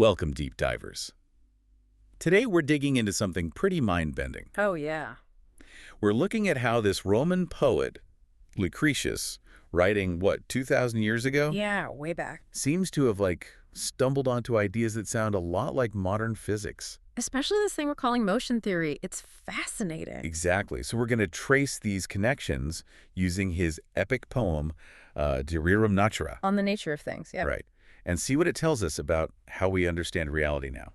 Welcome, deep divers. Today we're digging into something pretty mind-bending. Oh, yeah. We're looking at how this Roman poet, Lucretius, writing, 2,000 years ago? Yeah, way back. Seems to have, stumbled onto ideas that sound a lot like modern physics. Especially this thing we're calling motion theory. It's fascinating. Exactly. So we're going to trace these connections using his epic poem, De Rerum Natura. On the nature of things, yeah. Right. And see what it tells us about how we understand reality now.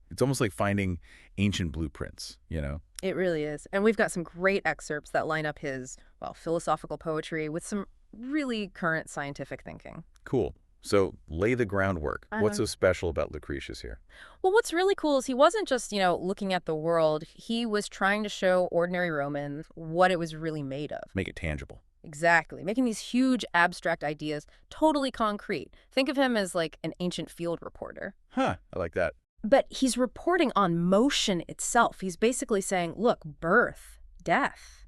It's almost like finding ancient blueprints, you know? It really is. And we've got some great excerpts that line up his, philosophical poetry with some really current scientific thinking. Cool. So lay the groundwork. What's so special about Lucretius here? Well, what's really cool is he wasn't just, looking at the world. He was trying to show ordinary Romans what it was really made of. Make it tangible. Exactly. Making these huge abstract ideas totally concrete. Think of him as like an ancient field reporter. Huh, I like that. But he's reporting on motion itself. He's basically saying, look, birth, death.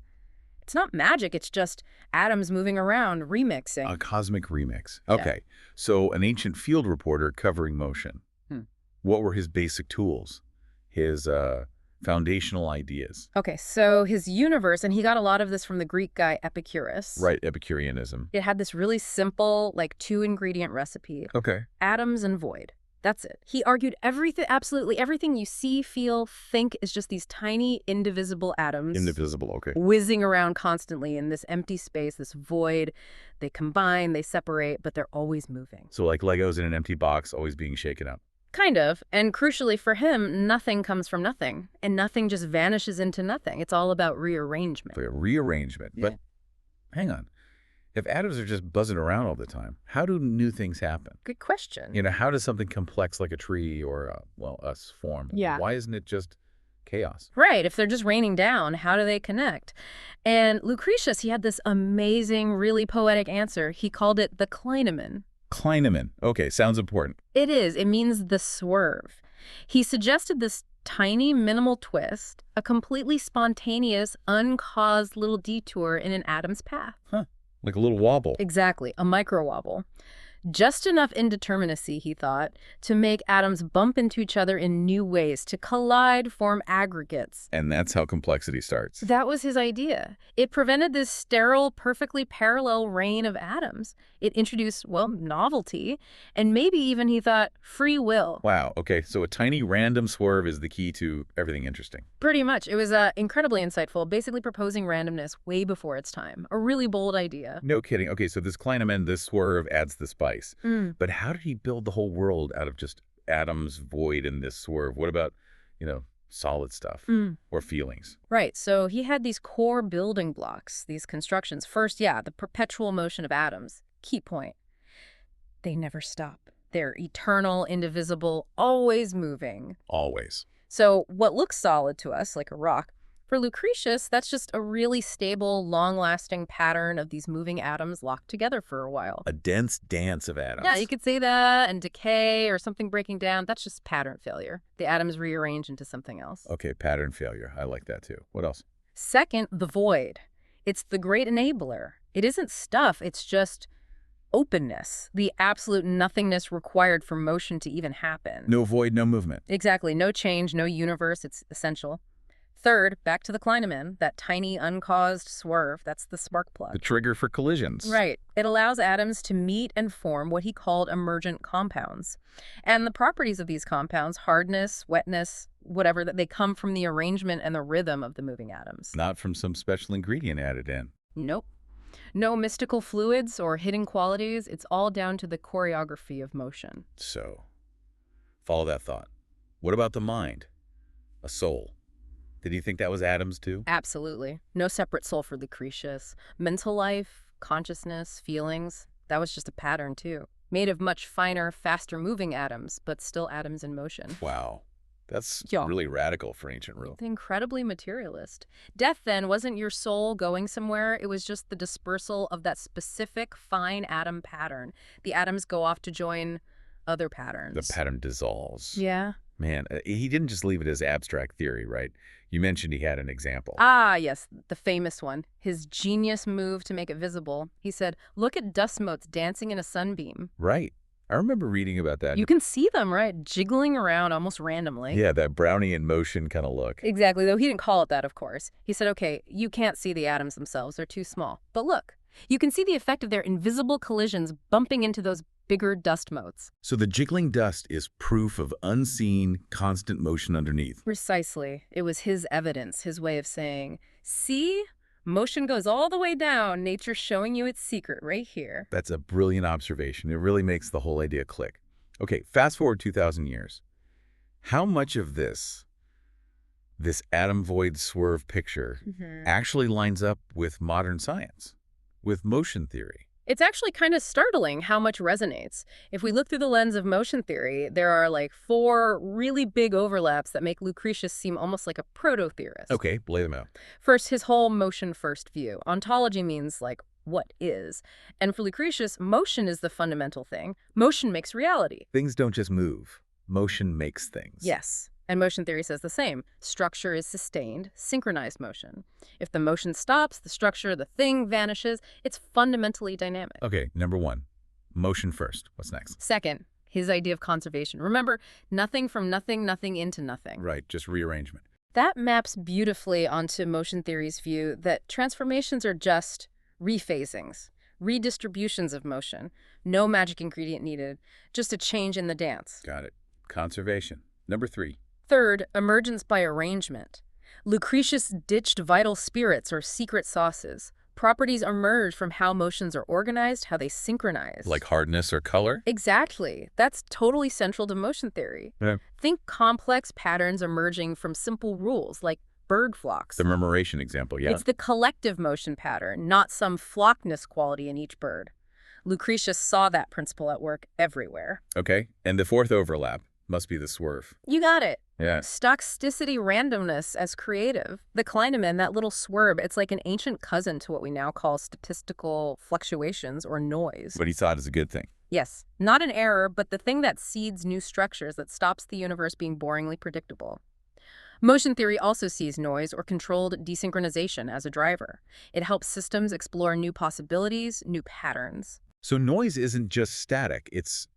It's not magic. It's just atoms moving around, remixing. A cosmic remix. Okay, so an ancient field reporter covering motion. What were his basic tools? His foundational ideas? Okay, so his universe, and he got a lot of this from the Greek guy Epicurus. Right, Epicureanism. It had this really simple, 2-ingredient recipe. Okay. Atoms and void. That's it. He argued everything, absolutely everything you see, feel, think is just these tiny, indivisible atoms. Indivisible, okay. Whizzing around constantly in this empty space, this void. They combine, they separate, but they're always moving. So like Legos in an empty box, always being shaken up. Kind of. And crucially for him, nothing comes from nothing. And nothing just vanishes into nothing. It's all about rearrangement. So rearrangement. Yeah. But hang on. If atoms are just buzzing around all the time, how do new things happen? Good question. How does something complex like a tree or, us form? Yeah. Why isn't it just chaos? Right. If they're just raining down, how do they connect? And Lucretius, he had this amazing, really poetic answer. He called it the clinamen. Clinamen. Okay, sounds important. It is. It means the swerve. He suggested this tiny, minimal twist, a completely spontaneous, uncaused little detour in an atom's path. Huh. Like a little wobble. Exactly. A micro-wobble. Just enough indeterminacy, he thought, to make atoms bump into each other in new ways, to collide, form aggregates. And that's how complexity starts. That was his idea. It prevented this sterile, perfectly parallel rain of atoms. It introduced, novelty, and maybe even, he thought, free will. Wow, okay, so a tiny random swerve is the key to everything interesting. Pretty much. It was incredibly insightful, basically proposing randomness way before its time. A really bold idea. No kidding. Okay, so this clinamen, this swerve adds the spice. But how did he build the whole world out of just atoms, void, and this swerve? What about, solid stuff or feelings? Right. So he had these core building blocks, these constructions. First, the perpetual motion of atoms. Key point. They never stop. They're eternal, indivisible, always moving. Always. So what looks solid to us, like a rock, for Lucretius, that's just a really stable, long-lasting pattern of these moving atoms locked together for a while. A dense dance of atoms. Yeah, you could say that, and decay or something breaking down, that's just pattern failure. The atoms rearrange into something else. Okay, pattern failure. I like that too. What else? Second, the void. It's the great enabler. It isn't stuff, it's just openness, the absolute nothingness required for motion to even happen. No void, no movement. Exactly. No change, no universe. It's essential. Third, back to the clinamen, that tiny uncaused swerve, that's the spark plug. The trigger for collisions. Right. It allows atoms to meet and form what he called emergent compounds. And the properties of these compounds, hardness, wetness, whatever, that they come from the arrangement and the rhythm of the moving atoms. Not from some special ingredient added in. Nope. No mystical fluids or hidden qualities. It's all down to the choreography of motion. So, follow that thought. What about the mind? A soul? Did you think that was atoms too? Absolutely. No separate soul for Lucretius. Mental life, consciousness, feelings, that was just a pattern too. Made of much finer, faster-moving atoms, but still atoms in motion. Wow. That's Yeah. really radical for ancient Rome. Incredibly materialist. Death, then, wasn't your soul going somewhere. It was just the dispersal of that specific fine atom pattern. The atoms go off to join other patterns. The pattern dissolves. Yeah. Man, he didn't just leave it as abstract theory, right? You mentioned he had an example. Ah, yes, the famous one. His genius move to make it visible. He said, look at dust motes dancing in a sunbeam. Right. I remember reading about that. You can see them, right? Jiggling around almost randomly. Yeah, that Brownian motion kind of look. Exactly, though he didn't call it that, of course. He said, okay, you can't see the atoms themselves. They're too small. But look, you can see the effect of their invisible collisions bumping into those bigger dust motes. So the jiggling dust is proof of unseen, constant motion underneath. Precisely. It was his evidence, his way of saying, see? Motion goes all the way down. Nature's showing you its secret right here. That's a brilliant observation. It really makes the whole idea click. Okay, fast forward 2,000 years. How much of this atom void swerve picture actually lines up with modern science, with motion theory? It's actually kind of startling how much resonates. If we look through the lens of motion theory, there are like 4 really big overlaps that make Lucretius seem almost like a proto-theorist. Okay, lay them out. First, his whole motion-first view. Ontology means, like, what is. And for Lucretius, motion is the fundamental thing. Motion makes reality. Things don't just move. Motion makes things. Yes. And motion theory says the same. Structure is sustained, synchronized motion. If the motion stops, the structure, the thing vanishes. It's fundamentally dynamic. Okay, number 1. Motion first. What's next? Second, his idea of conservation. Remember, nothing from nothing, nothing into nothing. Right, just rearrangement. That maps beautifully onto motion theory's view that transformations are just rephasings, redistributions of motion. No magic ingredient needed, just a change in the dance. Got it. Conservation. Number 3. Third, emergence by arrangement. Lucretius ditched vital spirits or secret sauces. Properties emerge from how motions are organized, how they synchronize. Like hardness or color? Exactly. That's totally central to motion theory. Yeah. Think complex patterns emerging from simple rules, like bird flocks. The murmuration example, yeah. It's the collective motion pattern, not some flockness quality in each bird. Lucretius saw that principle at work everywhere. Okay, and the 4th overlap must be the swerve. You got it. Yeah. Stochasticity randomness as creative. The clinamen, that little swerve, it's like an ancient cousin to what we now call statistical fluctuations or noise. But he saw it as a good thing. Yes, not an error, but the thing that seeds new structures, that stops the universe being boringly predictable. Motion theory also sees noise or controlled desynchronization as a driver. It helps systems explore new possibilities, new patterns. So noise isn't just static, it's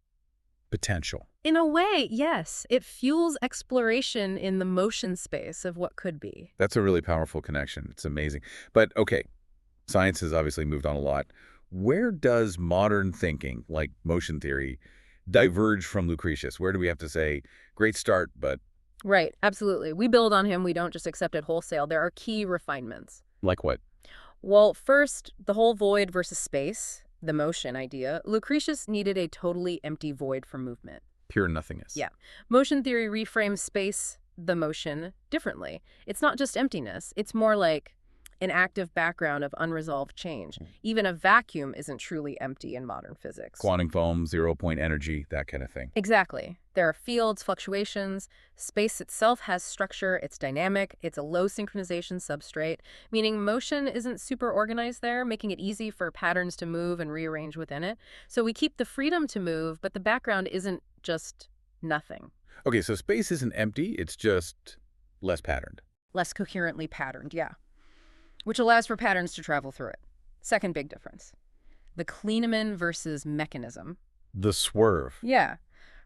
potential. In a way, yes. It fuels exploration in the motion space of what could be. That's a really powerful connection. It's amazing. But okay, science has obviously moved on a lot. Where does modern thinking, like motion theory, diverge from Lucretius? Where do we have to say, great start, but... Right, absolutely. We build on him. We don't just accept it wholesale. There are key refinements. Like what? Well, first, the whole void versus space, the motion idea. Lucretius needed a totally empty void for movement. Pure nothingness. Yeah. Motion theory reframes space, the motion, differently. It's not just emptiness. It's more like an active background of unresolved change. Even a vacuum isn't truly empty in modern physics. Quantum foam, 0-point energy, that kind of thing. Exactly. There are fields, fluctuations. Space itself has structure. It's dynamic. It's a low synchronization substrate, meaning motion isn't super organized there, making it easy for patterns to move and rearrange within it. So we keep the freedom to move, but the background isn't just nothing. Okay, so space isn't empty, it's just less patterned. Less coherently patterned, yeah. Which allows for patterns to travel through it. Second big difference. The clinamen versus mechanism. The swerve. Yeah.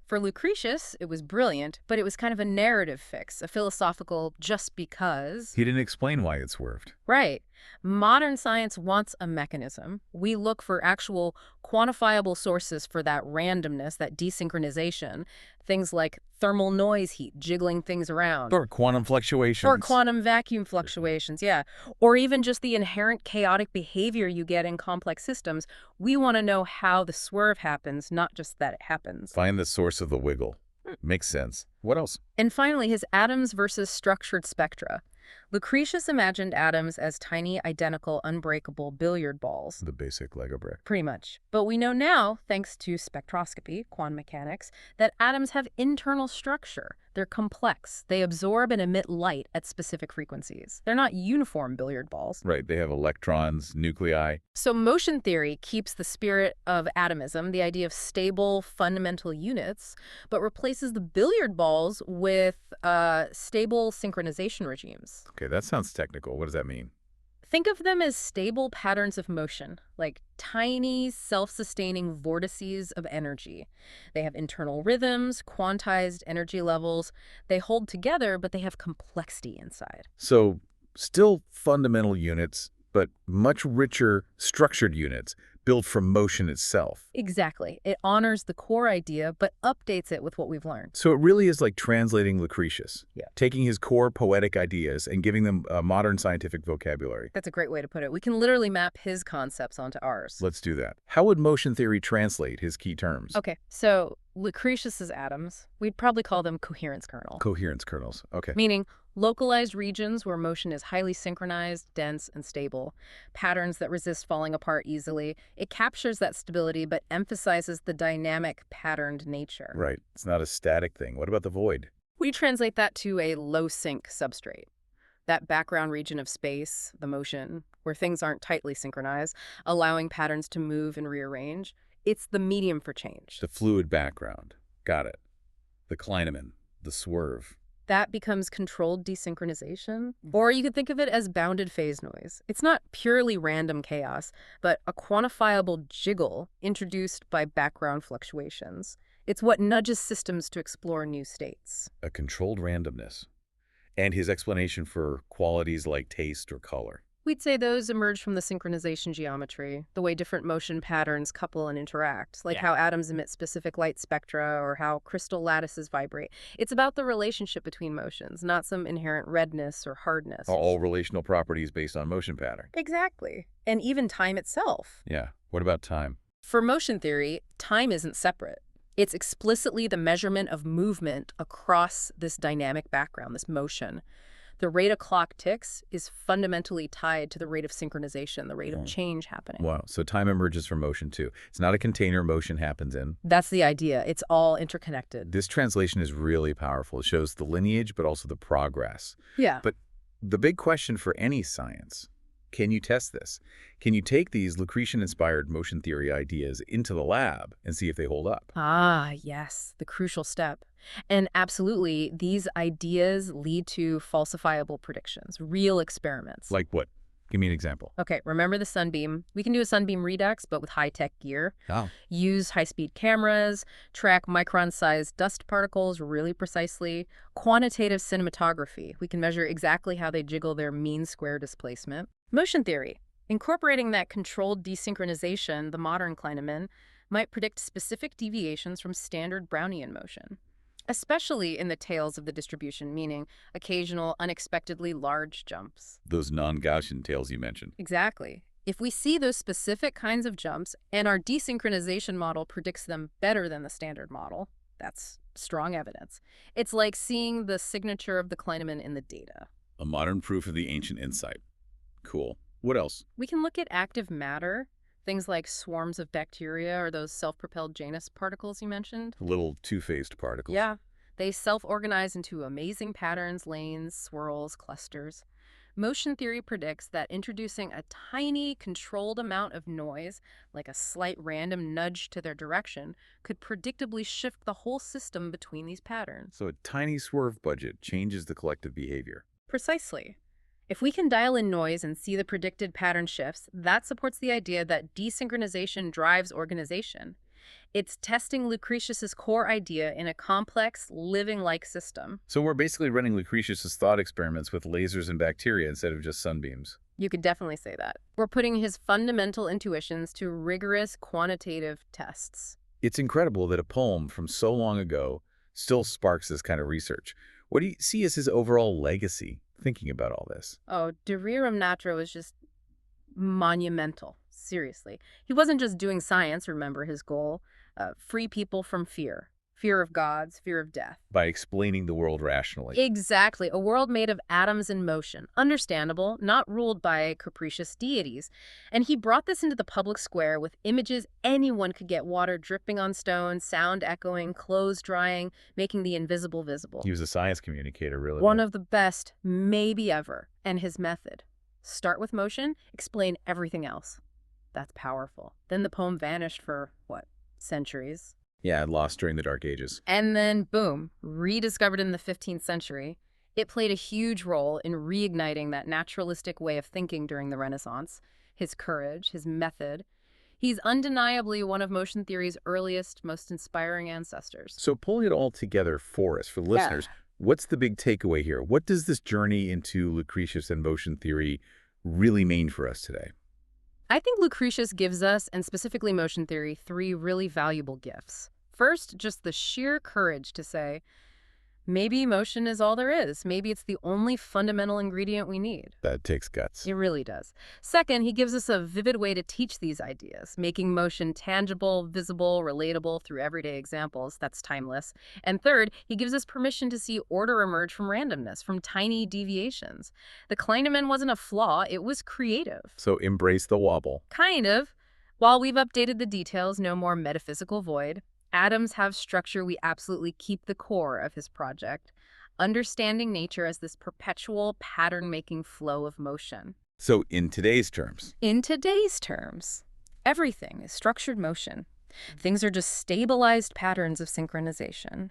For Lucretius, it was brilliant, but it was kind of a narrative fix, a philosophical just because. He didn't explain why it swerved. Right. Modern science wants a mechanism. We look for actual quantifiable sources for that randomness, that desynchronization. Things like thermal noise heat, jiggling things around. Or quantum fluctuations. Or quantum vacuum fluctuations, yeah. Or even just the inherent chaotic behavior you get in complex systems. We want to know how the swerve happens, not just that it happens. Find the source of the wiggle. Makes sense. What else? And finally, his atoms versus structured spectra. Lucretius imagined atoms as tiny, identical, unbreakable billiard balls. The basic Lego brick. Pretty much. But we know now, thanks to spectroscopy, quantum mechanics, that atoms have internal structure. They're complex. They absorb and emit light at specific frequencies. They're not uniform billiard balls. Right. They have electrons, nuclei. So motion theory keeps the spirit of atomism, the idea of stable fundamental units, but replaces the billiard balls with stable synchronization regimes. Okay, that sounds technical. What does that mean? Think of them as stable patterns of motion, like tiny, self-sustaining vortices of energy. They have internal rhythms, quantized energy levels. They hold together, but they have complexity inside. So still fundamental units, but much richer structured units built from motion itself. Exactly. It honors the core idea, but updates it with what we've learned. So it really is like translating Lucretius, Yeah. taking his core poetic ideas and giving them a modern scientific vocabulary. That's a great way to put it. We can literally map his concepts onto ours. Let's do that. How would motion theory translate his key terms? Okay, so Lucretius's atoms, we'd probably call them coherence kernel, Coherence kernels. Okay. meaning localized regions where motion is highly synchronized, dense, and stable, patterns that resist falling apart easily. It captures that stability but emphasizes the dynamic, patterned nature. Right. It's not a static thing. What about the void? We translate that to a low-sync substrate. That background region of space, the motion, where things aren't tightly synchronized, allowing patterns to move and rearrange. It's the medium for change. The fluid background. Got it. The clinamen. The swerve. That becomes controlled desynchronization. Or you could think of it as bounded phase noise. It's not purely random chaos, but a quantifiable jiggle introduced by background fluctuations. It's what nudges systems to explore new states. A controlled randomness. And his explanation for qualities like taste or color. We'd say those emerge from the synchronization geometry, the way different motion patterns couple and interact, like how atoms emit specific light spectra or how crystal lattices vibrate. It's about the relationship between motions, not some inherent redness or hardness. All relational properties based on motion pattern. Exactly. And even time itself. Yeah. What about time? For motion theory, time isn't separate. It's explicitly the measurement of movement across this dynamic background, this motion. The rate a clock ticks is fundamentally tied to the rate of synchronization, the rate of change happening. Wow. So time emerges from motion too. It's not a container motion happens in. That's the idea. It's all interconnected. This translation is really powerful. It shows the lineage, but also the progress. Yeah. But the big question for any science, can you test this? Can you take these Lucretian-inspired motion theory ideas into the lab and see if they hold up? Ah, yes, the crucial step. And absolutely, these ideas lead to falsifiable predictions, real experiments. Like what? Give me an example. Okay, remember the sunbeam? We can do a sunbeam redux, but with high-tech gear. Oh. Use high-speed cameras, track micron-sized dust particles really precisely. Quantitative cinematography. We can measure exactly how they jiggle their mean square displacement. Motion theory. Incorporating that controlled desynchronization, the modern clinamen, might predict specific deviations from standard Brownian motion, especially in the tails of the distribution, meaning occasional, unexpectedly large jumps. Those non-Gaussian tails you mentioned. Exactly. If we see those specific kinds of jumps and our desynchronization model predicts them better than the standard model, that's strong evidence. It's like seeing the signature of the clinamen in the data. A modern proof of the ancient insight. Cool. What else? We can look at active matter, things like swarms of bacteria or those self-propelled Janus particles you mentioned. Little two-phased particles. Yeah. They self-organize into amazing patterns, lanes, swirls, clusters. Motion theory predicts that introducing a tiny, controlled amount of noise, like a slight random nudge to their direction, could predictably shift the whole system between these patterns. So a tiny swerve budget changes the collective behavior. Precisely. If we can dial in noise and see the predicted pattern shifts, that supports the idea that desynchronization drives organization. It's testing Lucretius's core idea in a complex, living-like system. So we're basically running Lucretius's thought experiments with lasers and bacteria instead of just sunbeams. You could definitely say that. We're putting his fundamental intuitions to rigorous quantitative tests. It's incredible that a poem from so long ago still sparks this kind of research. What do you see as his overall legacy thinking about all this? Oh, Rerum Natura was just monumental, seriously. He wasn't just doing science, remember his goal. Free people from fear. Fear of gods, fear of death. By explaining the world rationally. Exactly. A world made of atoms in motion. Understandable, not ruled by capricious deities. And he brought this into the public square with images anyone could get: water dripping on stone, sound echoing, clothes drying, making the invisible visible. He was a science communicator, really. One of the best, maybe ever. And his method. Start with motion, explain everything else. That's powerful. Then the poem vanished for, what, centuries? Yeah, lost during the Dark Ages. And then, boom, rediscovered in the 15th century. It played a huge role in reigniting that naturalistic way of thinking during the Renaissance. His courage, his method. He's undeniably one of motion theory's earliest, most inspiring ancestors. So pulling it all together for us, for the Yeah. listeners, what's the big takeaway here? What does this journey into Lucretius and motion theory really mean for us today? I think Lucretius gives us, and specifically motion theory, three really valuable gifts. First, just the sheer courage to say, maybe motion is all there is. Maybe it's the only fundamental ingredient we need. That takes guts. It really does. Second, he gives us a vivid way to teach these ideas, making motion tangible, visible, relatable through everyday examples. That's timeless. And third, he gives us permission to see order emerge from randomness, from tiny deviations. The clinamen wasn't a flaw, it was creative. So embrace the wobble. Kind of. While we've updated the details, no more metaphysical void. Atoms have structure, we absolutely keep the core of his project, understanding nature as this perpetual pattern-making flow of motion. So in today's terms, In today's terms, everything is structured motion. Things are just stabilized patterns of synchronization.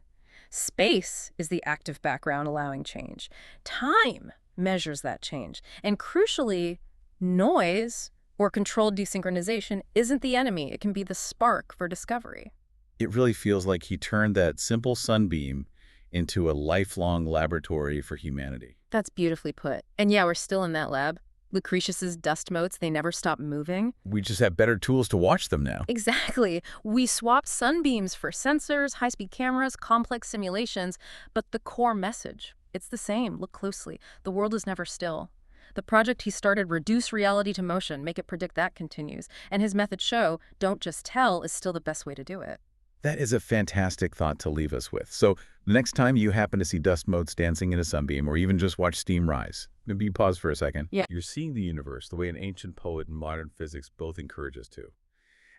Space is the active background allowing change. Time measures that change. And crucially, noise, or controlled desynchronization, isn't the enemy. It can be the spark for discovery. it really feels like he turned that simple sunbeam into a lifelong laboratory for humanity. That's beautifully put. And yeah, we're still in that lab. Lucretius's dust motes, they never stop moving. We just have better tools to watch them now. Exactly. We swapped sunbeams for sensors, high-speed cameras, complex simulations, but the core message, it's the same. Look closely. The world is never still. The project he started, reduce reality to motion, make it predict, that continues. And his methods show, don't just tell, is still the best way to do it. That is a fantastic thought to leave us with. So the next time you happen to see dust motes dancing in a sunbeam, or even just watch steam rise, maybe you pause for a second. Yeah. You're seeing the universe the way an ancient poet and modern physics both encourage us to,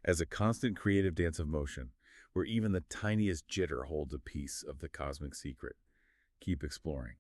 as a constant creative dance of motion, where even the tiniest jitter holds a piece of the cosmic secret. Keep exploring.